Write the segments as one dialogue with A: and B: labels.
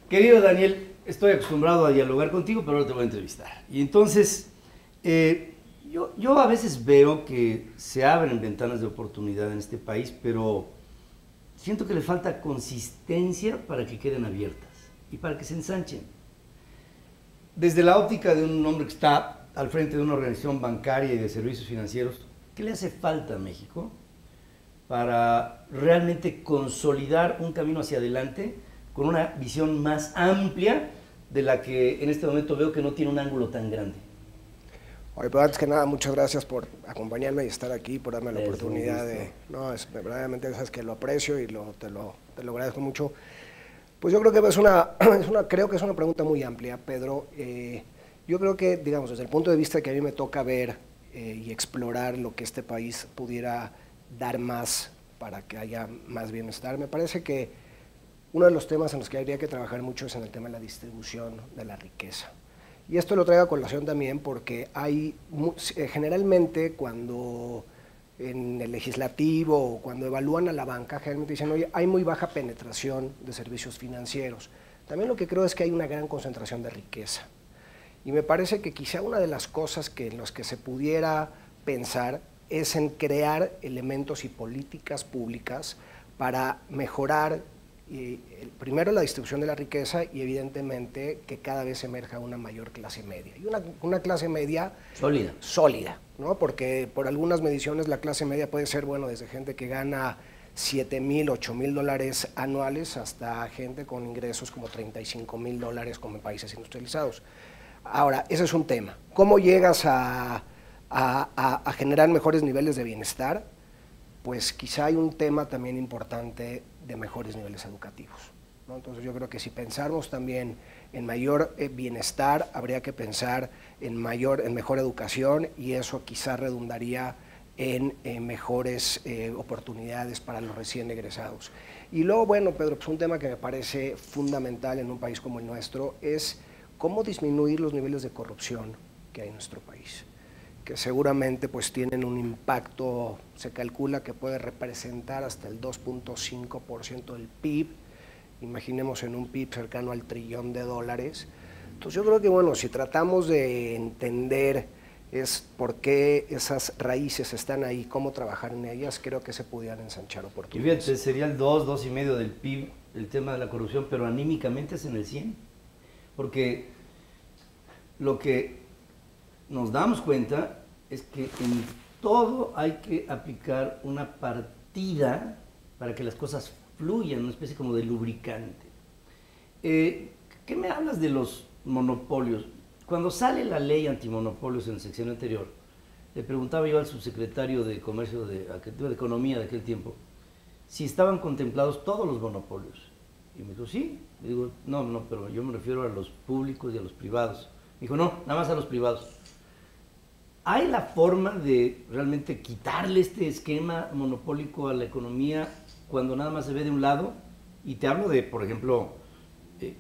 A: Querido Daniel, estoy acostumbrado a dialogar contigo, pero ahora te voy a entrevistar. Y entonces, yo a veces veo que se abren ventanas de oportunidad en este país, pero siento que le falta consistencia para que queden abiertas y para que se ensanchen. Desde la óptica de un hombre que está al frente de una organización bancaria y de servicios financieros, ¿qué le hace falta a México para realmente consolidar un camino hacia adelante con una visión más amplia de la que en este momento veo que no tiene un ángulo tan grande?
B: Oye, pero antes que nada, muchas gracias por acompañarme y estar aquí, por darme la oportunidad de... No, verdaderamente sabes que lo aprecio y te lo agradezco mucho. Pues yo creo que creo que es una pregunta muy amplia, Pedro. Yo creo que, digamos, desde el punto de vista que a mí me toca ver y explorar lo que este país pudiera dar más para que haya más bienestar, me parece que uno de los temas en los que habría que trabajar mucho es en el tema de la distribución de la riqueza. Y esto lo traigo a colación también porque generalmente cuando en el legislativo o cuando evalúan a la banca, generalmente dicen, oye, hay muy baja penetración de servicios financieros. También lo que creo es que hay una gran concentración de riqueza. Y me parece que quizá una de las cosas en las que se pudiera pensar es en crear elementos y políticas públicas para mejorar primero la distribución de la riqueza y evidentemente que cada vez emerja una mayor clase media. Y una clase media sólida, ¿no? Porque por algunas mediciones la clase media puede ser, bueno, desde gente que gana 7,000, 8,000 dólares anuales hasta gente con ingresos como 35,000 dólares como en países industrializados. Ahora, ese es un tema. ¿Cómo llegas a generar mejores niveles de bienestar? Pues quizá hay un tema también importante de mejores niveles educativos, ¿no? Entonces yo creo que si pensamos también en mayor bienestar, habría que pensar en mejor educación y eso quizá redundaría en mejores oportunidades para los recién egresados. Y luego, bueno, Pedro, pues un tema que me parece fundamental en un país como el nuestro es cómo disminuir los niveles de corrupción que hay en nuestro país, que seguramente pues tienen un impacto, se calcula que puede representar hasta el 2.5% del PIB, imaginemos en un PIB cercano al $1 trillón. Entonces yo creo que bueno, si tratamos de entender por qué esas raíces están ahí, cómo trabajar en ellas, creo que se pudieran ensanchar
A: Y
B: oportunidades.
A: fíjate, sería el 2,5% del PIB el tema de la corrupción, pero anímicamente es en el 100%, porque lo que nos damos cuenta es que en todo hay que aplicar una partida para que las cosas fluyan, una especie como de lubricante. ¿Qué me hablas de los monopolios? Cuando sale la ley antimonopolios en la sección anterior, le preguntaba yo al subsecretario de Comercio, de Economía de aquel tiempo, si estaban contemplados todos los monopolios. Y me dijo, sí. Le digo, no, pero yo me refiero a los públicos y a los privados. Me dijo, no, nada más a los privados. ¿Hay la forma de realmente quitarle este esquema monopólico a la economía cuando nada más se ve de un lado? Y te hablo de, por ejemplo,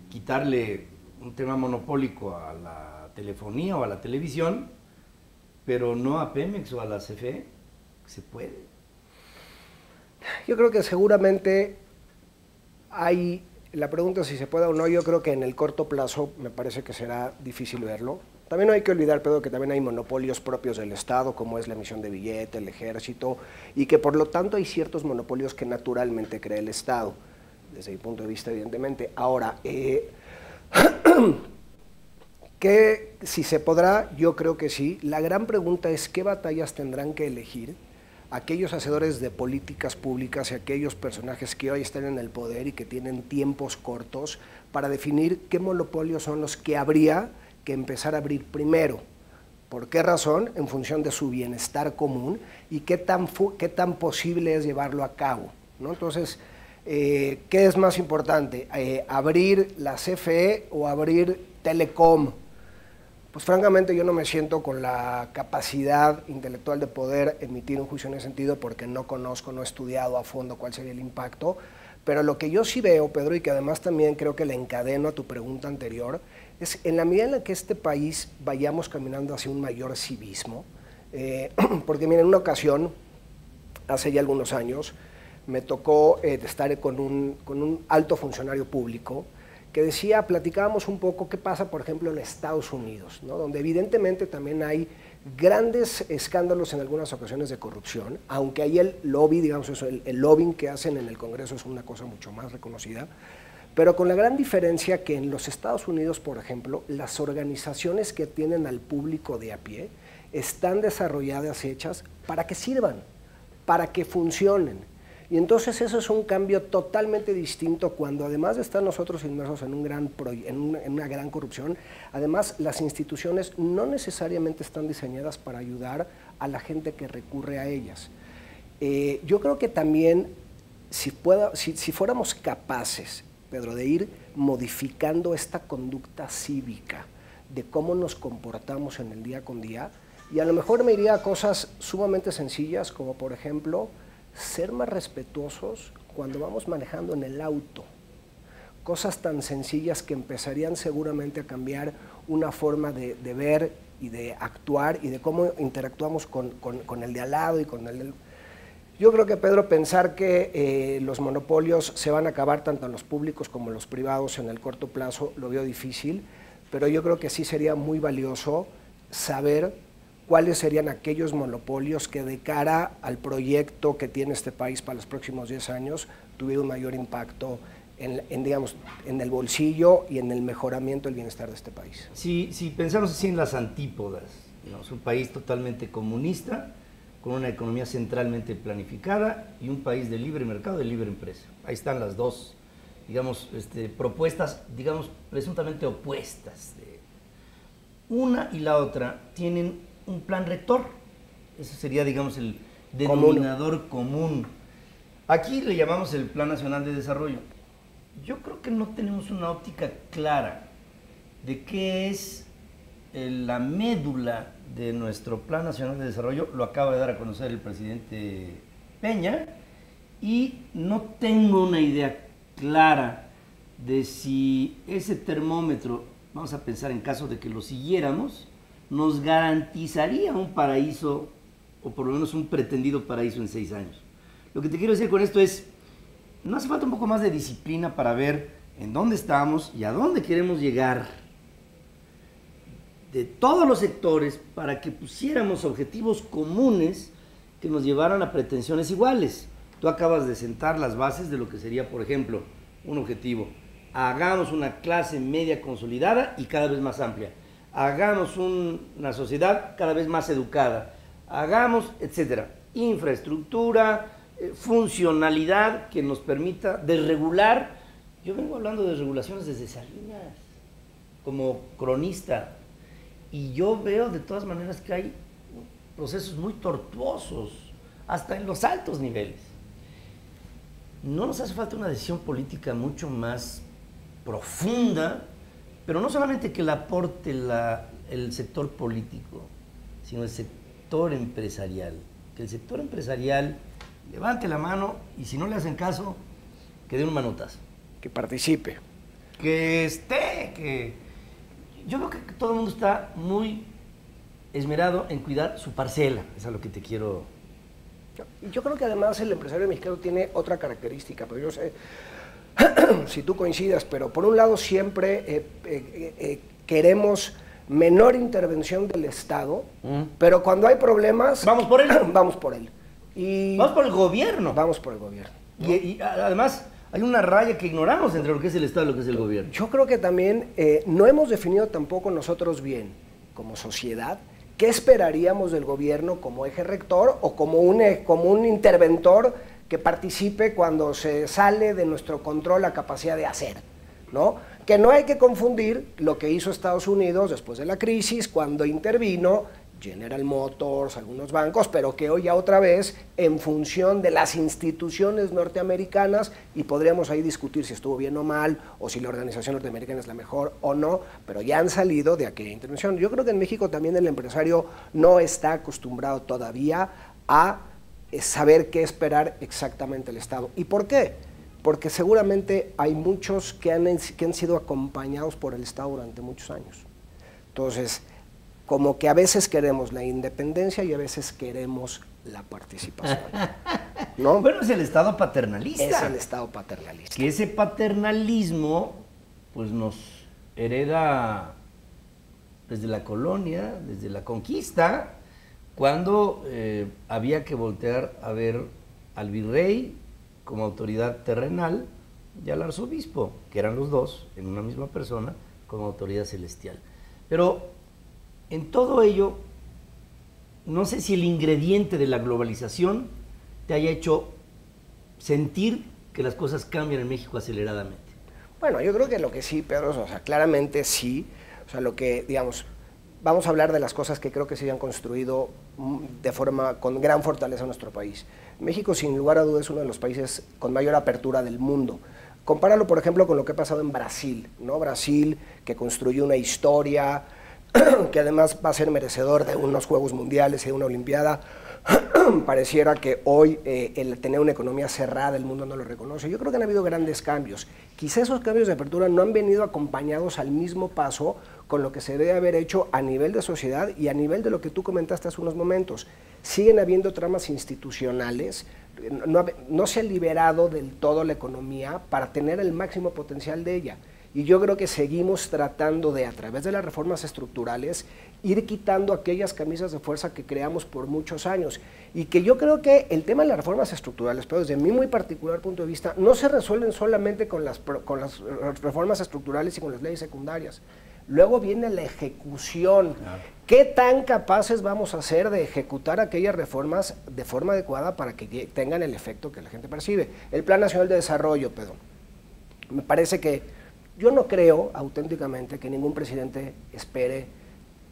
A: quitarle un tema monopólico a la telefonía o a la televisión, pero no a Pemex o a la CFE. ¿Se puede?
B: Yo creo que seguramente la pregunta es si se puede o no, yo creo que en el corto plazo me parece que será difícil verlo. También no hay que olvidar, Pedro, que también hay monopolios propios del Estado, como es la emisión de billete, el ejército, y que por lo tanto hay ciertos monopolios que naturalmente crea el Estado, desde mi punto de vista, evidentemente. Ahora, que si se podrá, yo creo que sí. La gran pregunta es qué batallas tendrán que elegir aquellos hacedores de políticas públicas y aquellos personajes que hoy están en el poder y que tienen tiempos cortos para definir qué monopolios son los que habría que empezar a abrir primero. ¿Por qué razón? En función de su bienestar común y qué tan posible es llevarlo a cabo, ¿no? Entonces, ¿qué es más importante? ¿Abrir la CFE o abrir Telecom? Pues francamente yo no me siento con la capacidad intelectual de poder emitir un juicio en ese sentido porque no conozco, no he estudiado a fondo cuál sería el impacto, pero lo que yo sí veo, Pedro, y que además también creo que le encadeno a tu pregunta anterior, es en la medida en la que este país vayamos caminando hacia un mayor civismo, porque mira, en una ocasión, hace ya algunos años, me tocó estar con un alto funcionario público que decía, platicábamos un poco qué pasa, por ejemplo, en Estados Unidos, ¿no? Donde evidentemente también hay grandes escándalos en algunas ocasiones de corrupción, aunque ahí el lobby, digamos eso, el lobbying que hacen en el Congreso es una cosa mucho más reconocida, pero con la gran diferencia que en los Estados Unidos, por ejemplo, las organizaciones que tienen al público de a pie están desarrolladas, hechas para que sirvan, para que funcionen. Y entonces eso es un cambio totalmente distinto cuando además de estar nosotros inmersos en una gran corrupción, además las instituciones no necesariamente están diseñadas para ayudar a la gente que recurre a ellas. Yo creo que también si fuéramos capaces, Pedro, de ir modificando esta conducta cívica de cómo nos comportamos en el día con día, y a lo mejor me iría a cosas sumamente sencillas como por ejemplo ser más respetuosos cuando vamos manejando en el auto. Cosas tan sencillas que empezarían seguramente a cambiar una forma de ver y de actuar y de cómo interactuamos con el de al lado y con el del... Yo creo que, Pedro, pensar que los monopolios se van a acabar tanto en los públicos como en los privados en el corto plazo lo veo difícil, pero yo creo que sí sería muy valioso saber cuáles serían aquellos monopolios que de cara al proyecto que tiene este país para los próximos 10 años tuvieron un mayor impacto digamos, en el bolsillo y en el mejoramiento del bienestar de este país.
A: Si pensamos así en las antípodas, digamos, un país totalmente comunista, con una economía centralmente planificada y un país de libre mercado, de libre empresa. Ahí están las dos, digamos, propuestas, digamos, presuntamente opuestas. Una y la otra tienen un plan rector, ese sería, digamos, el denominador común. Aquí le llamamos el Plan Nacional de Desarrollo. Yo creo que no tenemos una óptica clara de qué es la médula de nuestro Plan Nacional de Desarrollo. Lo acaba de dar a conocer el presidente Peña y no tengo una idea clara de si ese termómetro, vamos a pensar en caso de que lo siguiéramos, nos garantizaría un paraíso, o por lo menos un pretendido paraíso en 6 años. Lo que te quiero decir con esto es, no hace falta un poco más de disciplina para ver en dónde estamos y a dónde queremos llegar de todos los sectores para que pusiéramos objetivos comunes que nos llevaran a pretensiones iguales. Tú acabas de sentar las bases de lo que sería, por ejemplo, un objetivo. Hagamos una clase media consolidada y cada vez más amplia. Hagamos una sociedad cada vez más educada, hagamos, etcétera, infraestructura, funcionalidad que nos permita desregular. Yo vengo hablando de regulaciones desde Salinas, como cronista, y yo veo de todas maneras que hay procesos muy tortuosos, hasta en los altos niveles. No nos hace falta una decisión política mucho más profunda, pero no solamente que la aporte el sector político, sino el sector empresarial. Que el sector empresarial levante la mano y si no le hacen caso, que dé un manotazo.
B: Que participe.
A: Que esté, que... Yo creo que todo el mundo está muy esmerado en cuidar su parcela. Eso es a lo que te quiero...
B: Yo creo que además el empresario mexicano tiene otra característica, pero yo sé... si tú coincidas, pero por un lado siempre queremos menor intervención del Estado, pero cuando hay problemas...
A: Vamos por él.
B: Vamos por él.
A: Vamos por el gobierno.
B: Vamos por el gobierno.
A: ¿No? Y además hay una raya que ignoramos entre lo que es el Estado y lo que es el gobierno.
B: Yo creo que también no hemos definido tampoco nosotros bien, como sociedad, qué esperaríamos del gobierno como eje rector o como un interventor que participe cuando se sale de nuestro control la capacidad de hacer, ¿no? Que no hay que confundir lo que hizo Estados Unidos después de la crisis, cuando intervino General Motors, algunos bancos, pero que hoy ya otra vez, en función de las instituciones norteamericanas, y podríamos ahí discutir si estuvo bien o mal, o si la organización norteamericana es la mejor o no, pero ya han salido de aquella intervención. Yo creo que en México también el empresario no está acostumbrado todavía a saber qué esperar exactamente el Estado. ¿Y por qué? Porque seguramente hay muchos que han sido acompañados por el Estado durante muchos años. Entonces, como que a veces queremos la independencia y a veces queremos la participación, ¿no?
A: Bueno, es el Estado paternalista.
B: Es el Estado paternalista.
A: Que ese paternalismo pues nos hereda desde la colonia, desde la conquista, cuando había que voltear a ver al virrey como autoridad terrenal y al arzobispo, que eran los dos en una misma persona, como autoridad celestial. Pero en todo ello, no sé si el ingrediente de la globalización te haya hecho sentir que las cosas cambian en México aceleradamente.
B: Bueno, yo creo que lo que sí, Pedro, o sea, claramente sí. O sea, lo que, digamos, vamos a hablar de las cosas que creo que se han construido de forma, con gran fortaleza en nuestro país. México, sin lugar a dudas, es uno de los países con mayor apertura del mundo. Compáralo, por ejemplo, con lo que ha pasado en Brasil, ¿no? Brasil, que construyó una historia, que además va a ser merecedor de unos Juegos Mundiales y de una Olimpiada. Pareciera que hoy el tener una economía cerrada el mundo no lo reconoce. Yo creo que han habido grandes cambios. Quizá esos cambios de apertura no han venido acompañados al mismo paso con lo que se debe haber hecho a nivel de sociedad y a nivel de lo que tú comentaste hace unos momentos. Siguen habiendo tramas institucionales, no se ha liberado del todo la economía para tener el máximo potencial de ella. Y yo creo que seguimos tratando de, a través de las reformas estructurales, ir quitando aquellas camisas de fuerza que creamos por muchos años. Y que yo creo que el tema de las reformas estructurales, pero desde mi muy particular punto de vista, no se resuelven solamente con las reformas estructurales y con las leyes secundarias. Luego viene la ejecución. Claro. ¿Qué tan capaces vamos a ser de ejecutar aquellas reformas de forma adecuada para que tengan el efecto que la gente percibe? El Plan Nacional de Desarrollo, Pedro. Me parece que yo no creo auténticamente que ningún presidente espere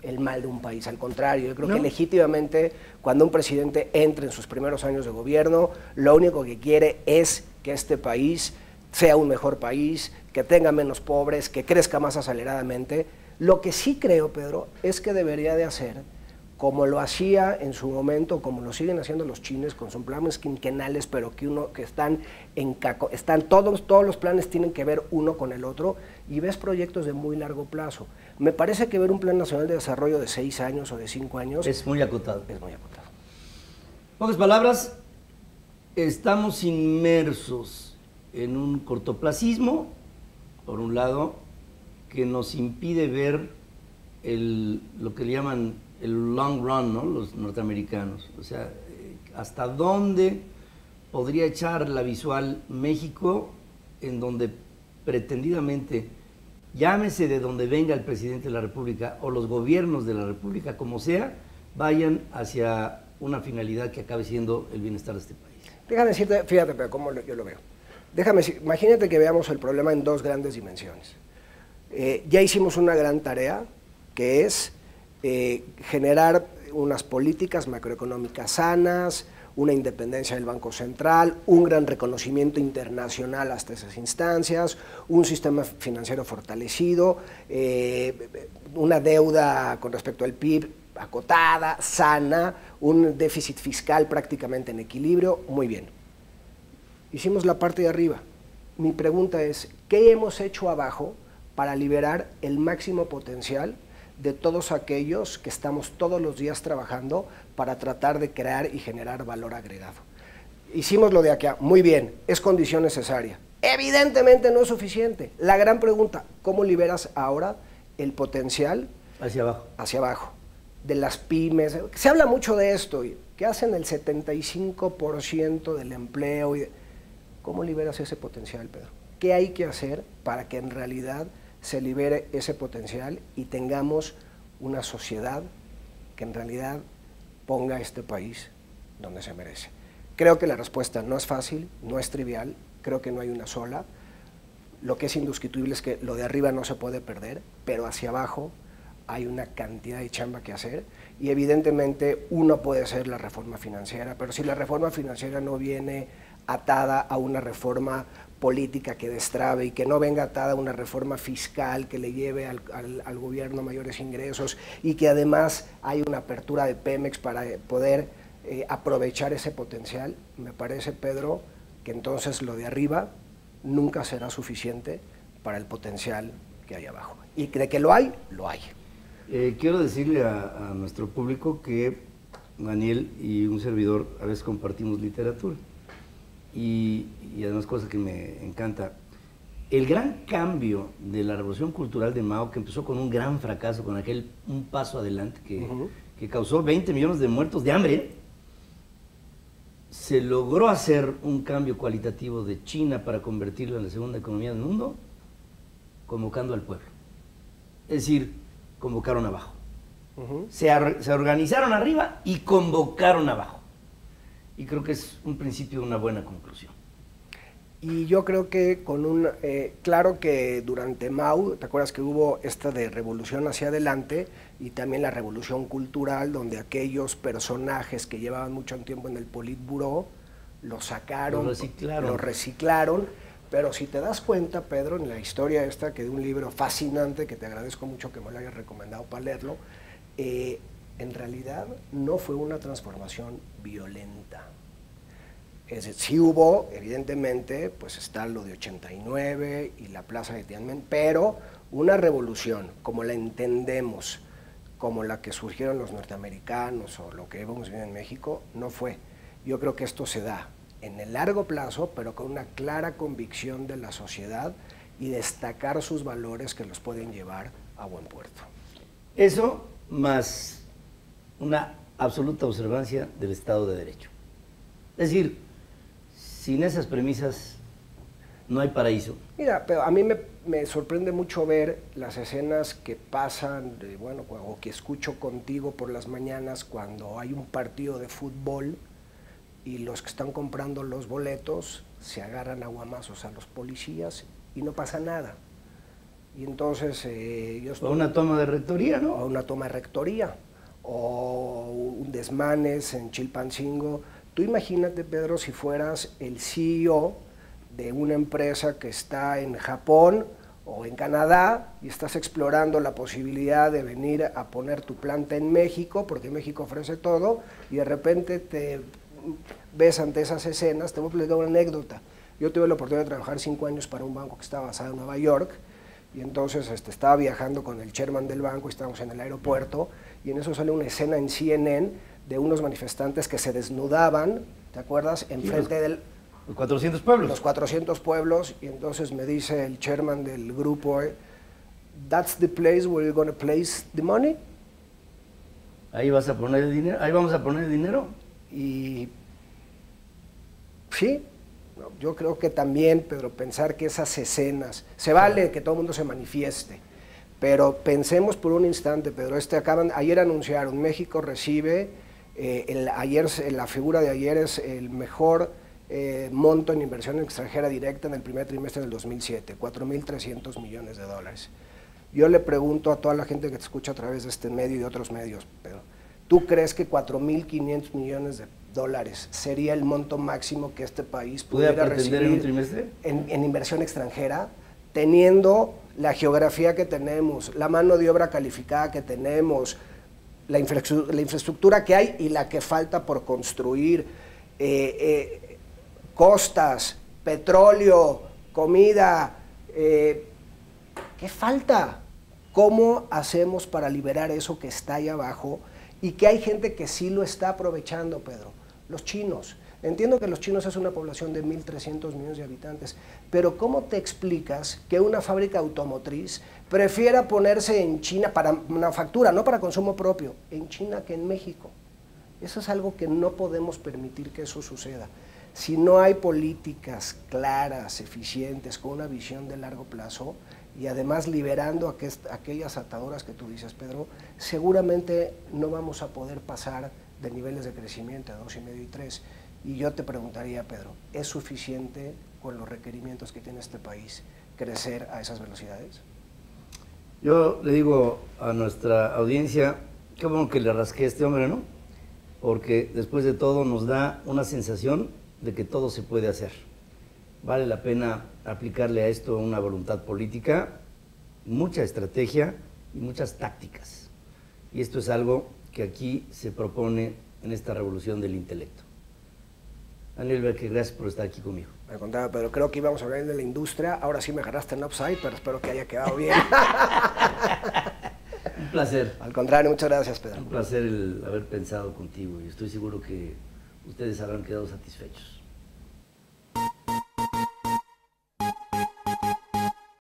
B: el mal de un país. Al contrario, yo creo que legítimamente cuando un presidente entra en sus primeros años de gobierno, lo único que quiere es que este país sea un mejor país, que tenga menos pobres, que crezca más aceleradamente. Lo que sí creo, Pedro, es que debería de hacer, como lo hacía en su momento, como lo siguen haciendo los chinos con sus planes quinquenales, pero que están todos los planes tienen que ver uno con el otro, y ves proyectos de muy largo plazo. Me parece que ver un Plan Nacional de Desarrollo de 6 años o de 5 años...
A: Es muy acotado.
B: Es muy acotado.
A: En pocas palabras, estamos inmersos en un cortoplacismo, por un lado, que nos impide ver lo que le llaman el long run, ¿no? Los norteamericanos. O sea, hasta dónde podría echar la visual México, en donde pretendidamente, llámese de donde venga el presidente de la República o los gobiernos de la República, como sea, vayan hacia una finalidad que acabe siendo el bienestar de este país.
B: Déjame decirte, fíjate, pero cómo yo lo veo. Imagínate que veamos el problema en dos grandes dimensiones. Ya hicimos una gran tarea, que es generar unas políticas macroeconómicas sanas, una independencia del Banco Central, un gran reconocimiento internacional hasta esas instancias, un sistema financiero fortalecido, una deuda con respecto al PIB acotada, sana, un déficit fiscal prácticamente en equilibrio. Muy bien. Hicimos la parte de arriba. Mi pregunta es, ¿qué hemos hecho abajo para liberar el máximo potencial de todos aquellos que estamos todos los días trabajando para tratar de crear y generar valor agregado? Hicimos lo de aquí, muy bien, es condición necesaria. Evidentemente no es suficiente. La gran pregunta, ¿cómo liberas ahora el potencial?
A: Hacia abajo.
B: Hacia abajo. De las pymes. Se habla mucho de esto, que hacen el 75% del empleo. ¿Cómo liberas ese potencial, Pedro? ¿Qué hay que hacer para que en realidad se libere ese potencial y tengamos una sociedad que en realidad ponga a este país donde se merece? Creo que la respuesta no es fácil, no es trivial, creo que no hay una sola. Lo que es indiscutible es que lo de arriba no se puede perder, pero hacia abajo hay una cantidad de chamba que hacer, y evidentemente uno puede hacer la reforma financiera, pero si la reforma financiera no viene atada a una reforma política que destrabe y que no venga atada a una reforma fiscal que le lleve al gobierno mayores ingresos, y que además hay una apertura de Pemex para poder aprovechar ese potencial, me parece, Pedro, que entonces lo de arriba nunca será suficiente para el potencial que hay abajo. Y de que lo hay, lo hay.
A: Quiero decirle a nuestro público que Daniel y un servidor a veces compartimos literatura. Y además, cosa que me encanta, el gran cambio de la revolución cultural de Mao, que empezó con un gran fracaso, con un paso adelante que causó 20 millones de muertos de hambre, se logró hacer un cambio cualitativo de China para convertirla en la segunda economía del mundo, convocando al pueblo. Es decir, convocaron abajo. Se organizaron arriba y convocaron abajo. Y creo que es un principio de una buena conclusión.
B: Y yo creo que claro que durante Mao, ¿te acuerdas que hubo esta de revolución hacia adelante y también la revolución cultural, donde aquellos personajes que llevaban mucho tiempo en el Politburó, los sacaron, los reciclaron, pero si te das cuenta, Pedro, en la historia esta, que de un libro fascinante, que te agradezco mucho que me lo hayas recomendado para leerlo, en realidad no fue una transformación violenta. Es decir, sí hubo, evidentemente, pues está lo de 89 y la plaza de Tiananmen, pero una revolución como la entendemos, como la que surgieron los norteamericanos o lo que hemos vivido en México, no fue. Yo creo que esto se da en el largo plazo, pero con una clara convicción de la sociedad y destacar sus valores que los pueden llevar a buen puerto.
A: Eso más una absoluta observancia del Estado de Derecho. Es decir, sin esas premisas no hay paraíso.
B: Mira, pero a mí me sorprende mucho ver las escenas que pasan, o que escucho contigo por las mañanas cuando hay un partido de fútbol y los que están comprando los boletos se agarran a guamazos a los policías y no pasa nada. Y entonces
A: o una toma de rectoría, ¿no?
B: O una toma de rectoría, o un desmanes en Chilpancingo. Tú imagínate, Pedro, si fueras el CEO de una empresa que está en Japón o en Canadá y estás explorando la posibilidad de venir a poner tu planta en México, porque México ofrece todo, y de repente te ves ante esas escenas. Te voy a platicar una anécdota. Yo tuve la oportunidad de trabajar 5 años para un banco que estaba basado en Nueva York, y entonces estaba viajando con el chairman del banco y estábamos en el aeropuerto, y en eso sale una escena en CNN de unos manifestantes que se desnudaban, ¿te acuerdas?, enfrente del...
A: Los 400 pueblos.
B: Los 400 pueblos, y entonces me dice el chairman del grupo, "That's the place where you're going to place the money."
A: Ahí vas a poner el dinero, ahí vamos a poner el dinero.
B: Y sí, yo creo que también, Pedro, pensar que esas escenas, se vale que todo el mundo se manifieste, pero pensemos por un instante, Pedro, ayer anunciaron, México recibe, la figura de ayer es el mejor monto en inversión extranjera directa en el primer trimestre del 2007, 4.300 millones de dólares. Yo le pregunto a toda la gente que te escucha a través de este medio y de otros medios, Pedro, ¿tú crees que 4.500 millones de dólares sería el monto máximo que este país pudiera recibir
A: en un trimestre?
B: En inversión extranjera, teniendo la geografía que tenemos, la mano de obra calificada que tenemos, la infraestructura que hay y la que falta por construir, costas, petróleo, comida, ¿qué falta? ¿Cómo hacemos para liberar eso que está ahí abajo? Y que hay gente que sí lo está aprovechando, Pedro. Los chinos. Entiendo que los chinos es una población de 1.300 millones de habitantes, pero ¿cómo te explicas que una fábrica automotriz prefiera ponerse en China para manufactura, no para consumo propio, en China que en México? Eso es algo que no podemos permitir que eso suceda. Si no hay políticas claras, eficientes, con una visión de largo plazo, y además liberando aquellas ataduras que tú dices, Pedro, seguramente no vamos a poder pasar de niveles de crecimiento a 2,5 y 3. Y yo te preguntaría, Pedro, ¿es suficiente con los requerimientos que tiene este país crecer a esas velocidades?
A: Yo le digo a nuestra audiencia, qué bueno que le rasqué a este hombre, ¿no? Porque después de todo nos da una sensación de que todo se puede hacer. Vale la pena aplicarle a esto una voluntad política, mucha estrategia y muchas tácticas. Y esto es algo que aquí se propone en esta revolución del intelecto. Daniel Berke, gracias por estar aquí conmigo.
B: Me contaba, pero creo que íbamos a hablar de la industria. Ahora sí me agarraste en upside, pero espero que haya quedado bien.
A: Un placer.
B: Al contrario, muchas gracias, Pedro.
A: Un placer el haber pensado contigo y estoy seguro que ustedes habrán quedado satisfechos.